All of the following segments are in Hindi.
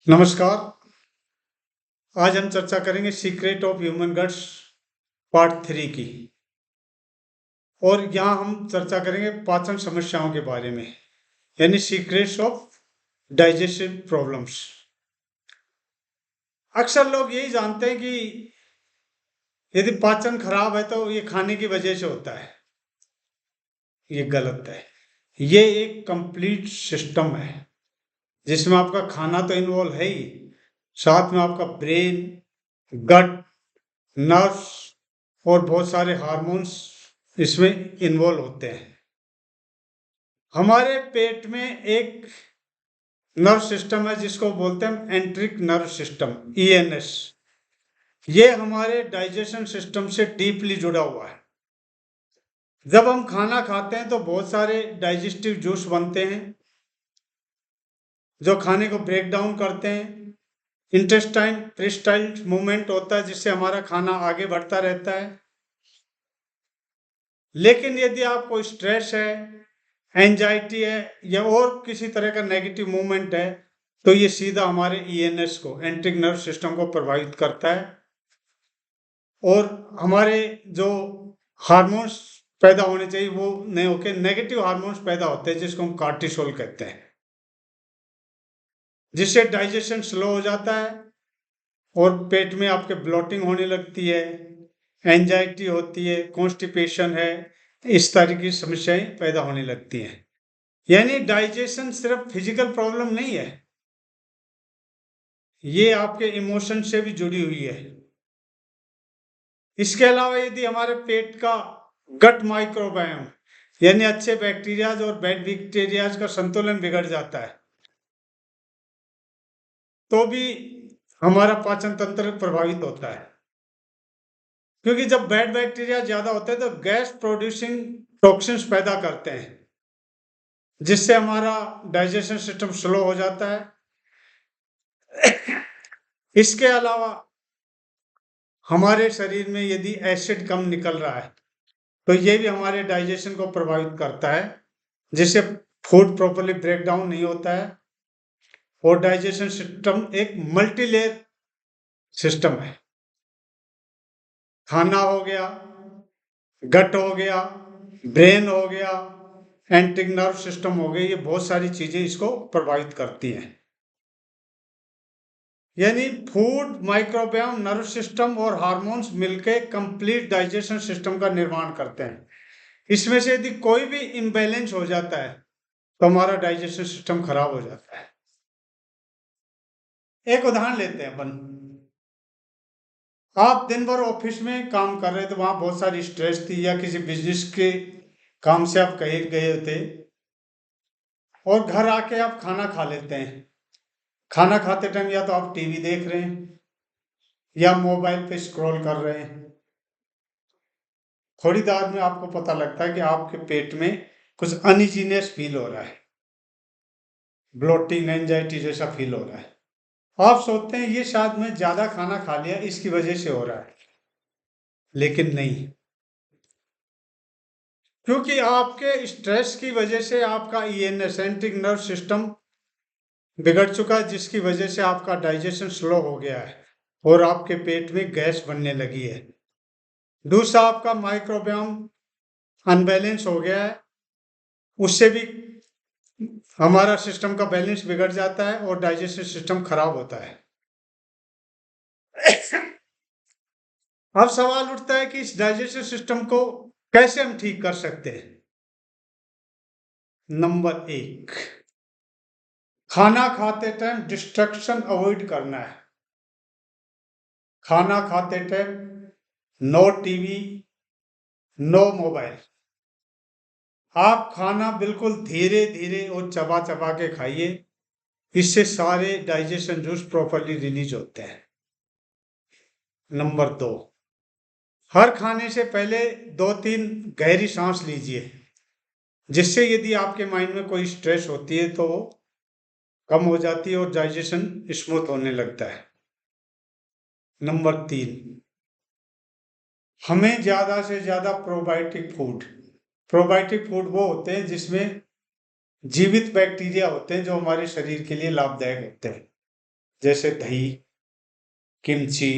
नमस्कार। आज हम चर्चा करेंगे secret of human guts part 3 की। और यहाँ हम चर्चा करेंगे पाचन समस्याओं के बारे में, यानी सीक्रेट्स ऑफ डाइजेस्टिव प्रॉब्लम्स। अक्सर लोग यही जानते हैं कि यदि पाचन खराब है तो ये खाने की वजह से होता है। ये गलत है। ये एक कंप्लीट सिस्टम है जिसमें आपका खाना तो इन्वॉल्व है ही, साथ में आपका ब्रेन, गट, नर्व्स और बहुत सारे हार्मोन्स इसमें इन्वॉल्व होते हैं। हमारे पेट में एक नर्व सिस्टम है जिसको बोलते हैं एंट्रिक नर्व सिस्टम, ईएनएस। ये हमारे डाइजेशन सिस्टम से डीपली जुड़ा हुआ है। जब हम खाना खाते हैं तो बहुत सारे डाइजेस्टिव जूस बनते हैं जो खाने को ब्रेक डाउन करते हैं। इंटेस्टाइन पेरिस्टाइल मूवमेंट होता है जिससे हमारा खाना आगे बढ़ता रहता है। लेकिन यदि आपको स्ट्रेस है, एंजाइटी है या और किसी तरह का नेगेटिव मूवमेंट है तो ये सीधा हमारे ईएनएस को, एंट्रिक नर्व सिस्टम को प्रभावित करता है और हमारे जो हार्मोन्स पैदा होने चाहिए वो नहीं होके नेगेटिव हार्मोन्स पैदा होते हैं जिसको हम कार्टिसोल कहते हैं, जिससे डाइजेशन स्लो हो जाता है और पेट में आपके ब्लोटिंग होने लगती है, एंजाइटी होती है, कॉन्स्टिपेशन है, इस तरह की समस्याएं पैदा होने लगती हैं। यानी डाइजेशन सिर्फ फिजिकल प्रॉब्लम नहीं है, ये आपके इमोशन से भी जुड़ी हुई है। इसके अलावा यदि हमारे पेट का गट माइक्रोबायोम यानी अच्छे बैक्टीरियाज और बैड बैक्टीरियाज का संतुलन बिगड़ जाता है तो भी हमारा पाचन तंत्र प्रभावित होता है, क्योंकि जब बैड बैक्टीरिया ज्यादा होते हैं तो गैस प्रोड्यूसिंग टॉक्सिन्स पैदा करते हैं जिससे हमारा डाइजेशन सिस्टम स्लो हो जाता है। इसके अलावा हमारे शरीर में यदि एसिड कम निकल रहा है तो ये भी हमारे डाइजेशन को प्रभावित करता है, जिससे फूड प्रॉपर्ली ब्रेक डाउन नहीं होता है। और डाइजेशन सिस्टम एक मल्टी लेयर सिस्टम है। खाना हो गया, गट हो गया, ब्रेन हो गया, एंट्रिक नर्व सिस्टम हो गया, ये बहुत सारी चीजें इसको प्रभावित करती हैं। यानी फूड, माइक्रोबायोम, नर्व सिस्टम और हार्मोन्स मिलकर कंप्लीट डाइजेशन सिस्टम का निर्माण करते हैं। इसमें से यदि कोई भी इम्बैलेंस हो जाता है तो हमारा डाइजेशन सिस्टम खराब हो जाता है। एक उदाहरण लेते हैं अपन। आप दिन भर ऑफिस में काम कर रहे थे, वहां बहुत सारी स्ट्रेस थी या किसी बिजनेस के काम से आप कहीं गए थे और घर आके आप खाना खा लेते हैं। खाना खाते टाइम या तो आप टीवी देख रहे हैं या मोबाइल पे स्क्रॉल कर रहे हैं। थोड़ी देर में आपको पता लगता है कि आपके पेट में कुछ अनइजीनेस फील हो रहा है, ब्लोटिंग, एंजाइटी जैसा फील हो रहा है। आप सोचते हैं ये शायद मैं ज्यादा खाना खा लिया इसकी वजह से हो रहा है, लेकिन नहीं, क्योंकि आपके स्ट्रेस की वजह से आपका ईएनएस, एंट्रिक नर्व सिस्टम बिगड़ चुका है, जिसकी वजह से आपका डाइजेशन स्लो हो गया है और आपके पेट में गैस बनने लगी है। दूसरा, आपका माइक्रोबायोम अनबैलेंस हो गया है, उससे भी हमारा सिस्टम का बैलेंस बिगड़ जाता है और डाइजेशन सिस्टम खराब होता है। अब सवाल उठता है कि इस डाइजेशन सिस्टम को कैसे हम ठीक कर सकते हैं। नंबर 1, खाना खाते टाइम डिस्ट्रैक्शन अवॉइड करना है। खाना खाते time no TV, no mobile. आप खाना बिल्कुल धीरे धीरे और चबा चबा के खाइए, इससे सारे डाइजेशन जूस प्रॉपर्ली रिलीज होते हैं। नंबर 2, हर खाने से पहले 2-3 गहरी सांस लीजिए, जिससे यदि आपके माइंड में कोई स्ट्रेस होती है तो वो कम हो जाती है और डाइजेशन स्मूथ होने लगता है। नंबर 3, हमें ज्यादा से ज्यादा प्रोबायोटिक फूड वो होते हैं जिसमें जीवित बैक्टीरिया होते हैं जो हमारे शरीर के लिए लाभदायक होते हैं। जैसे दही, किमची,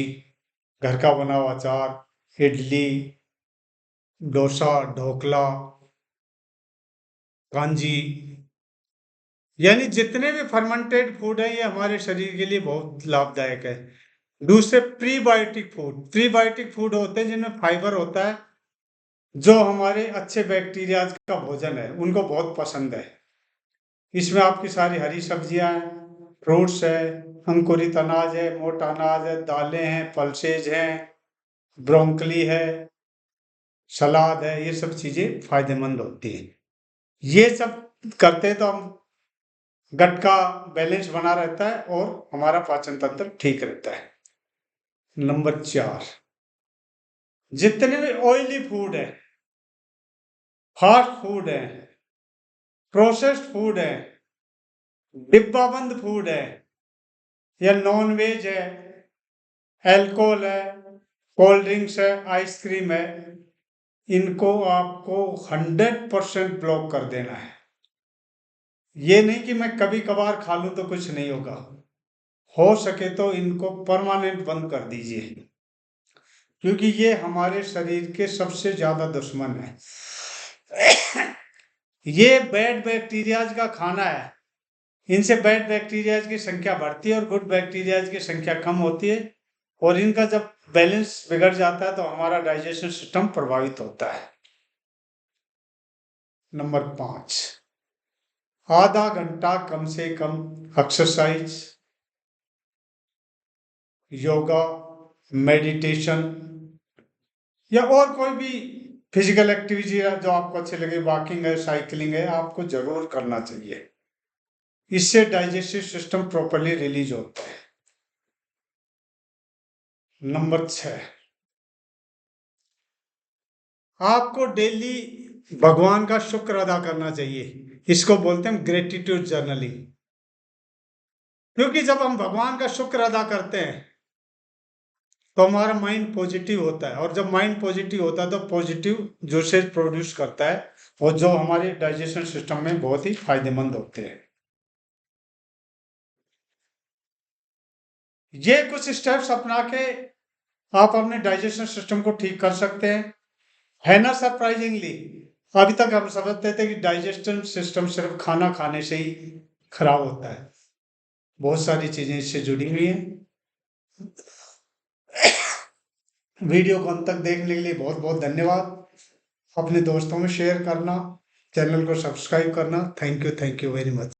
घर का बना हुआ अचार, इडली, डोसा, ढोकला, कांजी, यानी जितने भी फर्मेंटेड फूड है ये हमारे शरीर के लिए बहुत लाभदायक है। दूसरे प्रीबायोटिक फूड, प्रीबायोटिक फूड होते हैं जिनमें फाइबर होता है, जो हमारे अच्छे बैक्टीरिया का भोजन है उनको बहुत पसंद है। इसमें आपकी सारी हरी सब्जियां हैं, फ्रूट्स है, अंकुरित अनाज है, मोटा अनाज है, दालें हैं, पल्सेज हैं, ब्रोंकली है, सलाद है, ये सब चीजें फायदेमंद होती हैं। ये सब करते हैं तो हम गट का बैलेंस बना रहता है और हमारा पाचन तंत्र ठीक रहता है। नंबर 4, जितने भी ऑयली फूड है, फास्ट फूड है, प्रोसेस्ड फूड है, डिब्बाबंद फूड है, या नॉन वेज है, अल्कोहल है, कोल्ड ड्रिंक्स है, आइसक्रीम है, इनको आपको 100% ब्लॉक कर देना है। ये नहीं कि मैं कभी कभार खा लूं तो कुछ नहीं होगा, हो सके तो इनको परमानेंट बंद कर दीजिए, क्योंकि ये हमारे शरीर के सबसे ज्यादा दुश्मन है। ये बैड बैक्टीरियाज का खाना है, इनसे बैड बैक्टीरियाज की संख्या बढ़ती है और गुड बैक्टीरियाज की संख्या कम होती है, और इनका जब बैलेंस बिगड़ जाता है तो हमारा डाइजेशन सिस्टम प्रभावित होता है। नंबर 5, आधा घंटा कम से कम एक्सरसाइज, योगा, मेडिटेशन या और कोई भी फिजिकल एक्टिविटी है जो आपको अच्छी लगे, वॉकिंग है, साइकिलिंग है, आपको जरूर करना चाहिए। इससे डाइजेस्टिव सिस्टम प्रॉपरली रिलीज होता है। नंबर 6, आपको डेली भगवान का शुक्र अदा करना चाहिए। इसको बोलते हैं ग्रेटिट्यूड जर्नलिंग। क्योंकि जब हम भगवान का शुक्र अदा करते हैं तो हमारा माइंड पॉजिटिव होता है, और जब माइंड पॉजिटिव होता है तो पॉजिटिव जूसेस प्रोड्यूस करता है, और जो हमारे डाइजेशन सिस्टम में बहुत ही फायदेमंद होते हैं। ये कुछ स्टेप्स अपना के आप अपने डाइजेशन सिस्टम को ठीक कर सकते हैं। है ना सरप्राइजिंगली, अभी तक हम समझते थे कि डाइजेशन सिस्टम सिर्फ खाना खाने से ही खराब होता है, बहुत सारी चीजें इससे जुड़ी हुई हैं। वीडियो को अंत तक देखने के लिए बहुत बहुत धन्यवाद। अपने दोस्तों में शेयर करना, चैनल को सब्सक्राइब करना। Thank you very much.